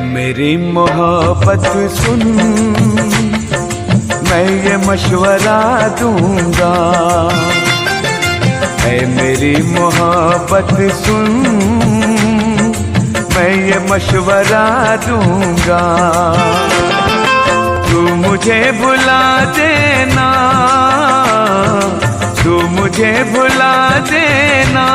मेरी मोहब्बत सुन, मैं ये मशवरा दूंगा। है मेरी मोहब्बत सुन, मैं ये मशवरा दूंगा। तू मुझे भुला देना, तू मुझे भुला देना,